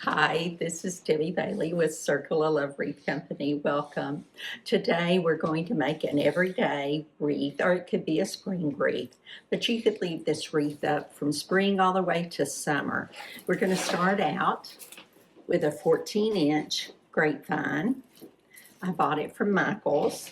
Hi, this is Debbie Bailey with Circle of Love Wreath Company. Welcome. Today we're going to make an everyday wreath, or it could be a spring wreath, but you could leave this wreath up from spring all the way to summer. We're going to start out with a 14-inch grapevine. I bought it from Michael's.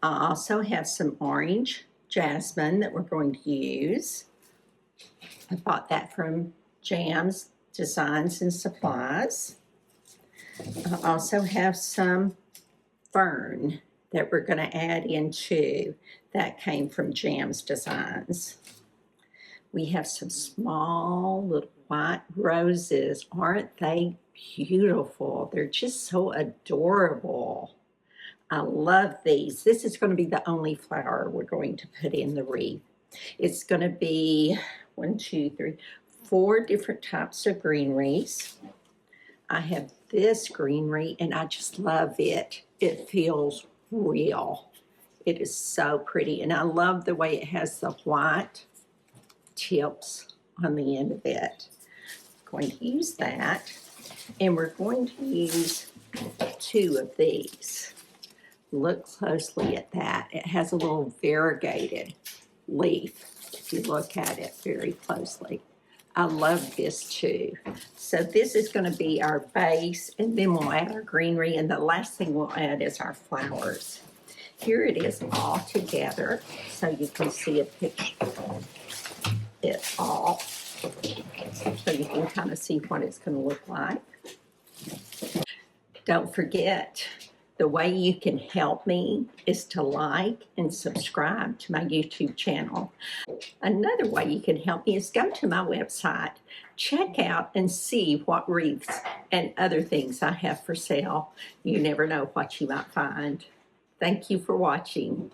I also have some orange jasmine that we're going to use. I bought that from Jam's Designs and Supplies. I also have some fern that we're going to add into. That came from Jam's Designs. We have some small little white roses. Aren't they beautiful? They're just so adorable. I love these. This is going to be the only flower we're going to put in the wreath. It's going to be 4 different types of greeneries. I have this greenery and I just love it. It feels real. It is so pretty, and I love the way it has the white tips on the end of it. I'm going to use that, and we're going to use 2 of these. Look closely at that. It has a little variegated leaf if you look at it very closely. I love this too. So this is going to be our base, and then we'll add our greenery, and the last thing we'll add is our flowers. Here it is all together, so you can see a picture of it all, so you can kind of see what it's going to look like. Don't forget, the way you can help me is to like and subscribe to my YouTube channel. Another way you can help me is go to my website, check out and see what wreaths and other things I have for sale. You never know what you might find. Thank you for watching.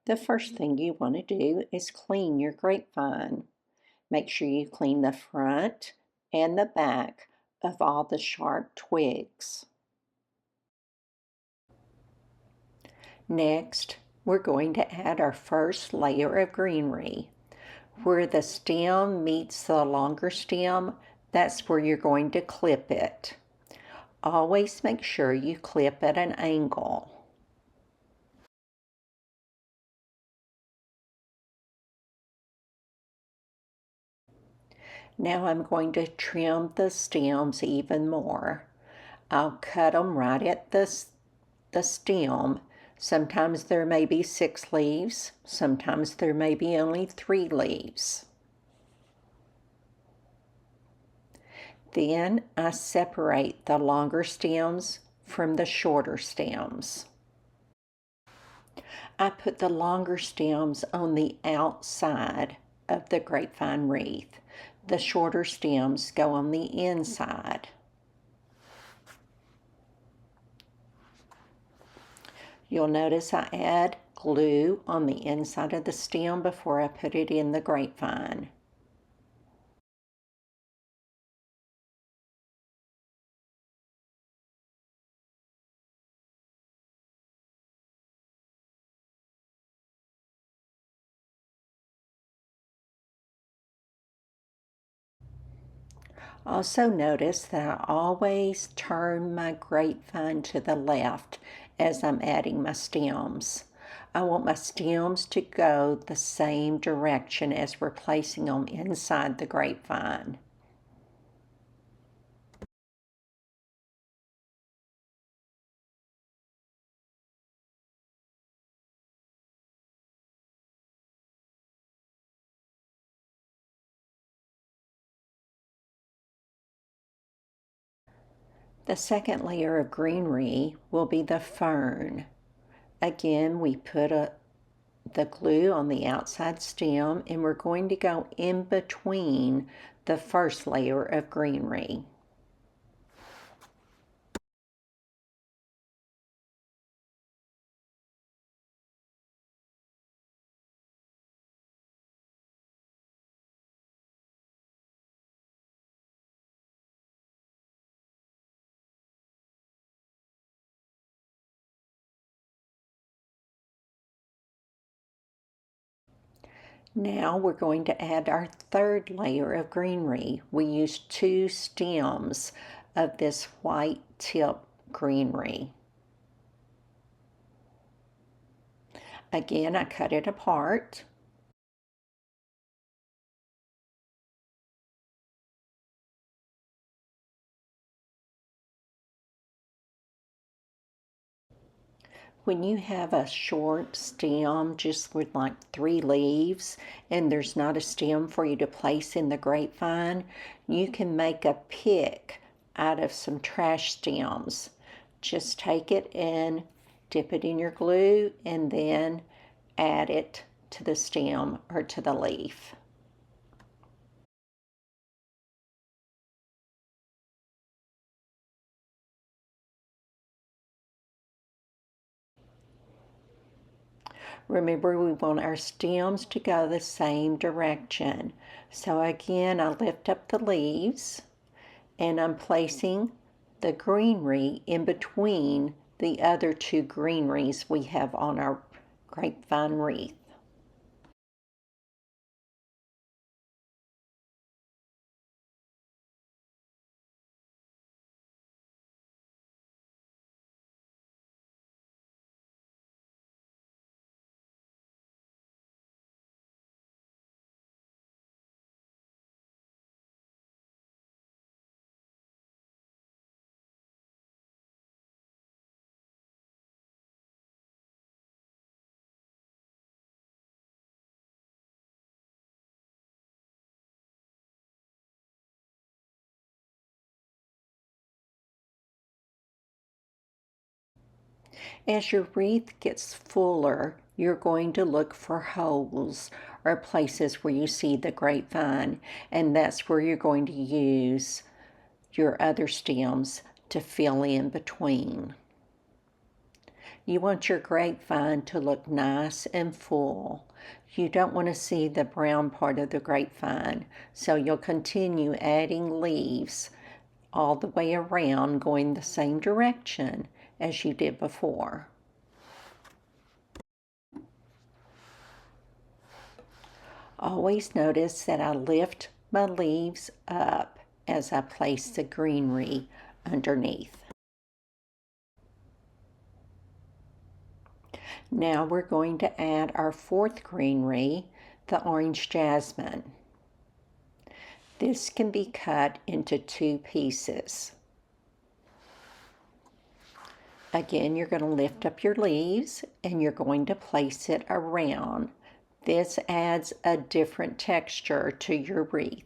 The first thing you want to do is clean your grapevine. Make sure you clean the front and the back of all the sharp twigs. Next, we're going to add our first layer of greenery. Where the stem meets the longer stem, that's where you're going to clip it. Always make sure you clip at an angle. Now I'm going to trim the stems even more. I'll cut them right at the stem. Sometimes there may be 6 leaves, sometimes there may be only 3 leaves. Then I separate the longer stems from the shorter stems. I put the longer stems on the outside of the grapevine wreath. The shorter stems go on the inside. You'll notice I add glue on the inside of the stem before I put it in the grapevine. Also notice that I always turn my grapevine to the left as I'm adding my stems. I want my stems to go the same direction as we're placing them inside the grapevine. The second layer of greenery will be the fern. Again, we put the glue on the outside stem, and we're going to go in between the first layer of greenery. Now we're going to add our third layer of greenery. We used 2 stems of this white tip greenery. Again, I cut it apart. When you have a short stem just with like 3 leaves and there's not a stem for you to place in the grapevine, you can make a pick out of some trash stems. Just take it and dip it in your glue and then add it to the stem or to the leaf. Remember, we want our stems to go the same direction. So again, I lift up the leaves and I'm placing the greenery in between the other 2 greeneries we have on our grapevine wreath. As your wreath gets fuller, you're going to look for holes or places where you see the grapevine, and that's where you're going to use your other stems to fill in between. You want your grapevine to look nice and full. You don't want to see the brown part of the grapevine, so you'll continue adding leaves all the way around, going the same direction as you did before. Always notice that I lift my leaves up as I place the greenery underneath. Now we're going to add our 4th greenery, the orange jasmine. This can be cut into 2 pieces. Again, you're going to lift up your leaves and you're going to place it around. This adds a different texture to your wreath.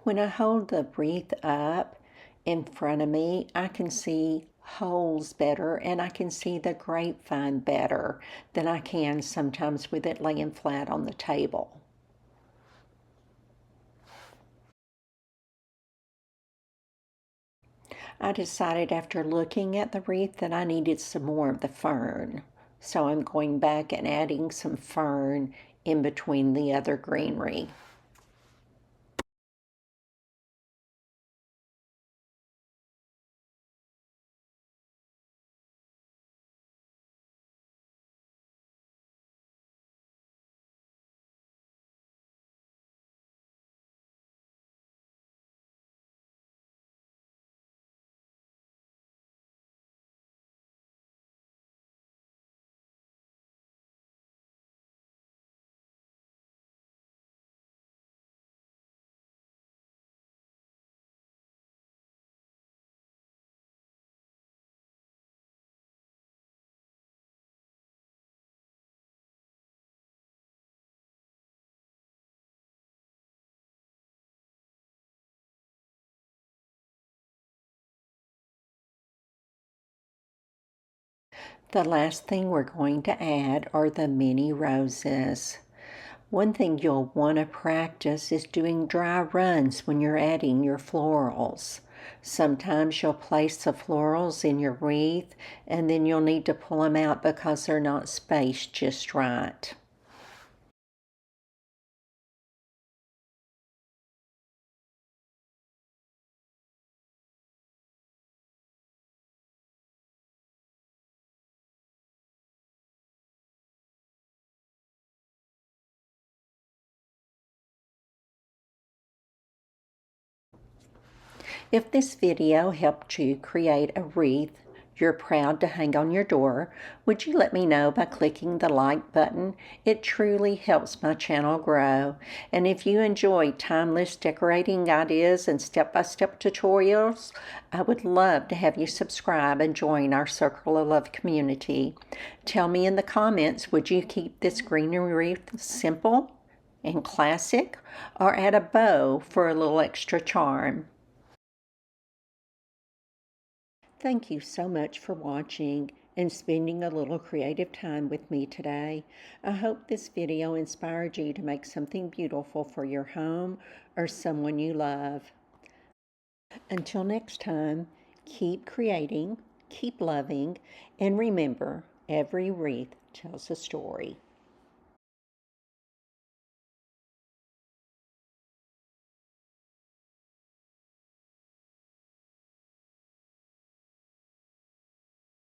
When I hold the wreath up in front of me, I can see holes better and I can see the grapevine better than I can sometimes with it laying flat on the table. I decided after looking at the wreath that I needed some more of the fern. So I'm going back and adding some fern in between the other greenery. The last thing we're going to add are the mini roses. One thing you'll want to practice is doing dry runs when you're adding your florals. Sometimes you'll place the florals in your wreath and then you'll need to pull them out because they're not spaced just right. If this video helped you create a wreath you're proud to hang on your door, would you let me know by clicking the like button? It truly helps my channel grow. And if you enjoy timeless decorating ideas and step-by-step tutorials, I would love to have you subscribe and join our Circle of Love community. Tell me in the comments, would you keep this greenery wreath simple and classic, or add a bow for a little extra charm? Thank you so much for watching and spending a little creative time with me today. I hope this video inspired you to make something beautiful for your home or someone you love. Until next time, keep creating, keep loving, and remember, every wreath tells a story.